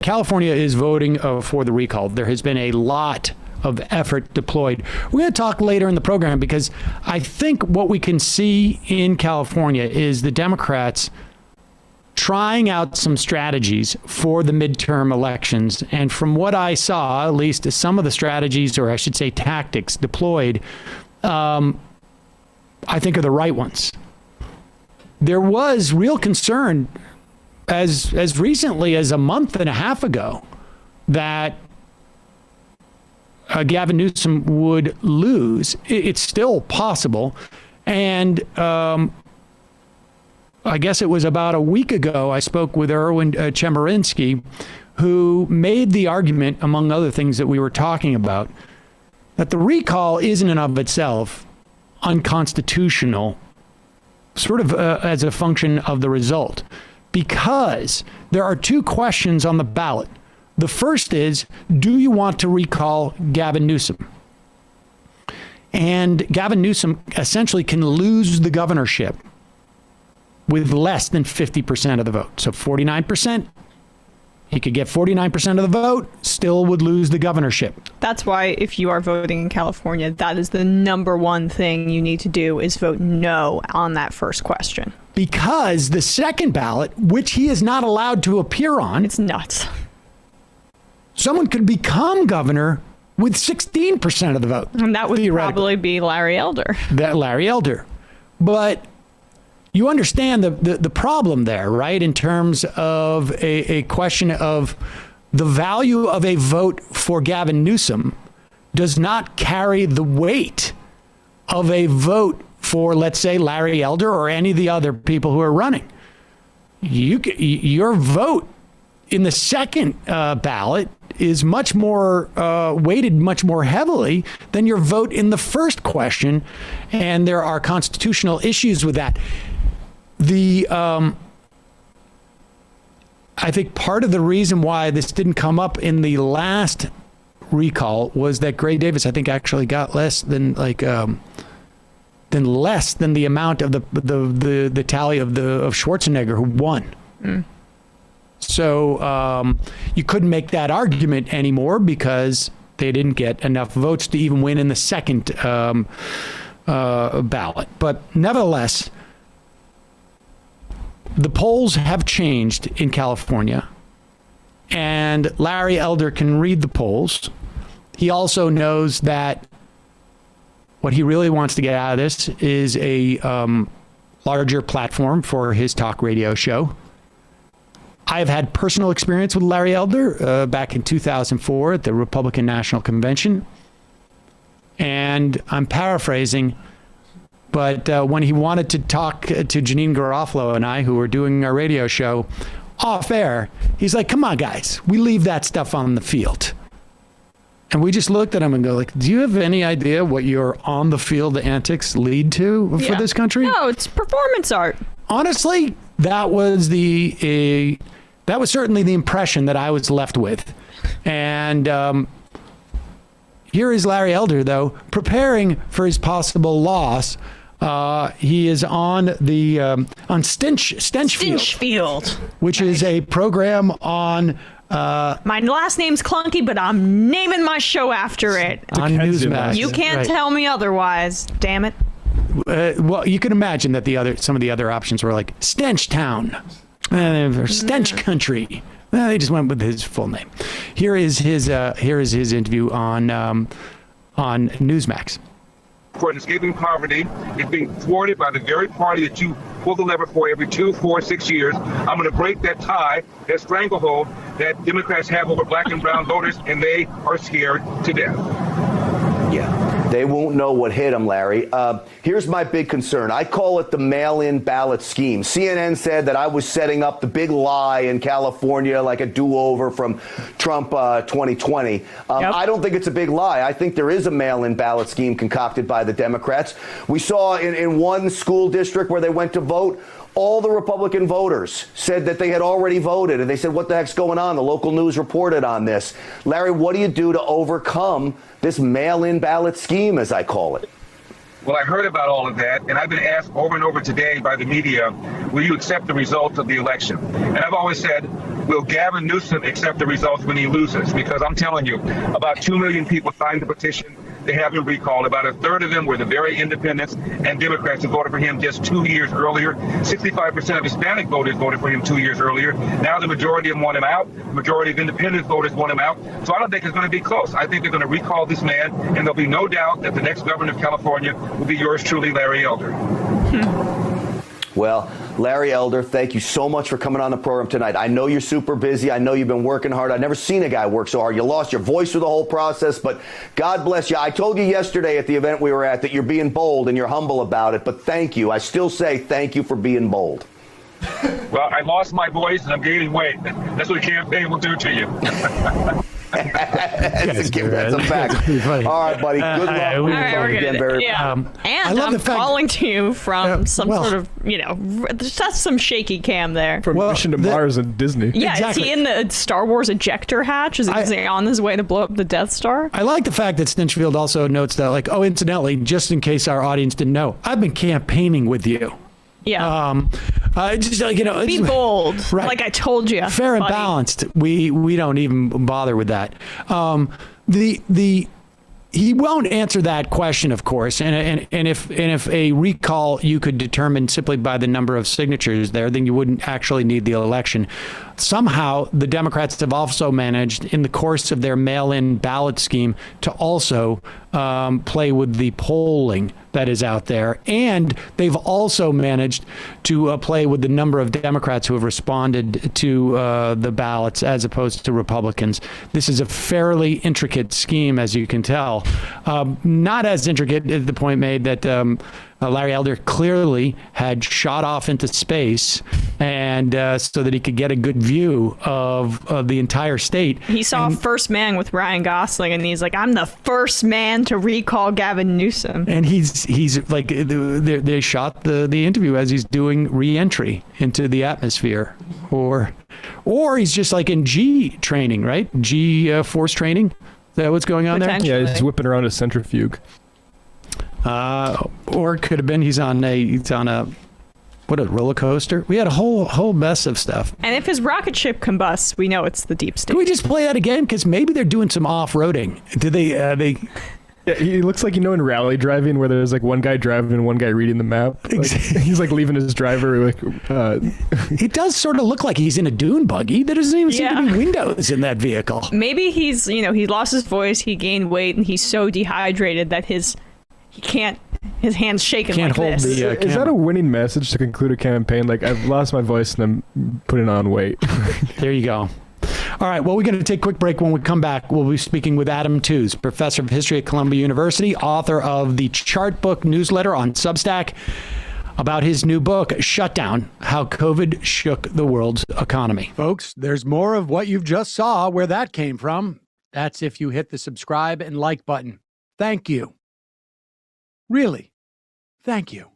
California is voting for the recall. There has been a lot of effort deployed. We're going to talk later in the program because I think what we can see in California is the Democrats trying out some strategies for the midterm elections. And from what I saw, at least some of the strategies, or I should say tactics deployed, I think are the right ones. There was real concern as recently as a month and a half ago that Gavin Newsom would lose. It's still possible. And I guess it was about a week ago, I spoke with Erwin Chemerinsky, who made the argument, among other things that we were talking about, that the recall is in and of itself unconstitutional, sort of as a function of the result, because there are two questions on the ballot. The first is, do you want to recall Gavin Newsom? And Gavin Newsom essentially can lose the governorship with less than 50% of the vote. So 49%, he could get 49% of the vote, still would lose the governorship. That's why if you are voting in California, that is the number one thing you need to do is vote no on that first question. Because the second ballot, which he is not allowed to appear on, it's nuts. Someone could become governor with 16% of the vote. And that would probably be Larry Elder. That Larry Elder. But you understand the problem there, right? In terms of a question of the value of a vote for Gavin Newsom does not carry the weight of a vote for, let's say, Larry Elder or any of the other people who are running. Your vote in the second ballot is much more weighted much more heavily than your vote in the first question. And there are constitutional issues with that. I think part of the reason why this didn't come up in the last recall was that Gray Davis, I think, actually got less than the amount of the tally of Schwarzenegger who won. Mm. So you couldn't make that argument anymore because they didn't get enough votes to even win in the second ballot. But nevertheless, the polls have changed in California, and Larry Elder can read the polls. He also knows that what he really wants to get out of this is a larger platform for his talk radio show. I have had personal experience with Larry Elder back in 2004 at the Republican National Convention. And I'm paraphrasing, but when he wanted to talk to Janine Garofalo and I, who were doing our radio show off air, he's like, come on, guys, we leave that stuff on the field. And we just looked at him and go, like, do you have any idea what your on the field antics lead to for this country? No, it's performance art. Honestly, that was certainly the impression that I was left with. And here is Larry Elder, though, preparing for his possible loss. He is on the Stinchfield, which is a program on. My last name's clunky, but I'm naming my show after it. On Newsmax. You can't tell me otherwise. Damn it. Well, you can imagine that some of the other options were like Stench Town, or Stench Country. They just went with his full name. Here is his interview on Newsmax. For escaping poverty is being thwarted by the very party that you pull the lever for every 2, 4, 6 years. I'm going to break that tie, that stranglehold that Democrats have over black and brown voters, and they are scared to death. Yeah, they won't know what hit them, Larry. Here's my big concern. I call it the mail-in ballot scheme. CNN said that I was setting up the big lie in California, like a do-over from Trump 2020. Yep. I don't think it's a big lie. I think there is a mail-in ballot scheme concocted by the Democrats. We saw in one school district where they went to vote, all the Republican voters said that they had already voted, and they said, what the heck's going on? The local news reported on this. Larry, what do you do to overcome this mail-in ballot scheme, as I call it? Well, I heard about all of that, and I've been asked over and over today by the media, will you accept the results of the election? And I've always said, will Gavin Newsom accept the results when he loses? Because I'm telling you, about 2 million people signed the petition to have him recalled. About a third of them were the very independents and Democrats who voted for him just 2 years earlier. 65% of Hispanic voters voted for him 2 years earlier. Now the majority of them want him out. The majority of independent voters want him out. So I don't think it's going to be close. I think they're going to recall this man, and there'll be no doubt that the next governor of California will be yours truly, Larry Elder. Well, Larry Elder, thank you so much for coming on the program tonight. I know you're super busy. I know you've been working hard. I've never seen a guy work so hard. You lost your voice through the whole process, but God bless you. I told you yesterday at the event we were at that you're being bold and you're humble about it, but thank you. I still say thank you for being bold. Well, I lost my voice and I'm gaining weight. That's what a campaign will do to you. That's a fact. All right, buddy. Good luck. All right, we're again. and I'm calling to you from sort of, that's some shaky cam there. From Mission to Mars and Disney. Yeah, Exactly. is he in the Star Wars ejector hatch? Is he on his way to blow up the Death Star? I like the fact that Stinchfield also notes that, like, oh, incidentally, just in case our audience didn't know, I've been campaigning with you. Yeah. Just like, Be bold. Right. Like I told you. Fair and buddy. balanced. We don't even bother with that. He won't answer that question, of course. And if a recall you could determine simply by the number of signatures there, then you wouldn't actually need the election. Somehow, the Democrats have also managed, in the course of their mail-in ballot scheme, to also play with the polling that is out there. And they've also managed to play with the number of Democrats who have responded to the ballots as opposed to Republicans. This is a fairly intricate scheme, as you can tell. Not as intricate as the point made that Larry Elder clearly had shot off into space, and so that he could get a good view of the entire state. He saw First Man with Ryan Gosling, and he's like, I'm the first man to recall Gavin Newsom. And he's like, they shot the interview as he's doing re-entry into the atmosphere, or he's just like in G training, right? G force training. Is that what's going on there? Yeah, he's whipping around a centrifuge. Or it could have been he's on a roller coaster. We had a whole mess of stuff. And if his rocket ship combusts, we know it's the deep state. Can we just play that again? Because maybe they're doing some off-roading. Did they? Yeah, he looks like, in rally driving where there's like one guy driving and one guy reading the map. Like, he's like leaving his driver. It does sort of look like he's in a dune buggy. There doesn't even seem to be windows in that vehicle. Maybe he's, he lost his voice, he gained weight, and he's so dehydrated that his hands shaking Can't like hold this. Is that a winning message to conclude a campaign? Like, I've lost my voice and I'm putting on weight. There you go. All right, well, we're going to take a quick break. When we come back, we'll be speaking with Adam Tooze, professor of history at Columbia University, author of the Chart Book newsletter on Substack, about his new book, Shutdown: How COVID Shook the World's Economy. Folks, there's more of what you've just saw where that came from. That's if you hit the subscribe and like button. Thank you. Really, thank you.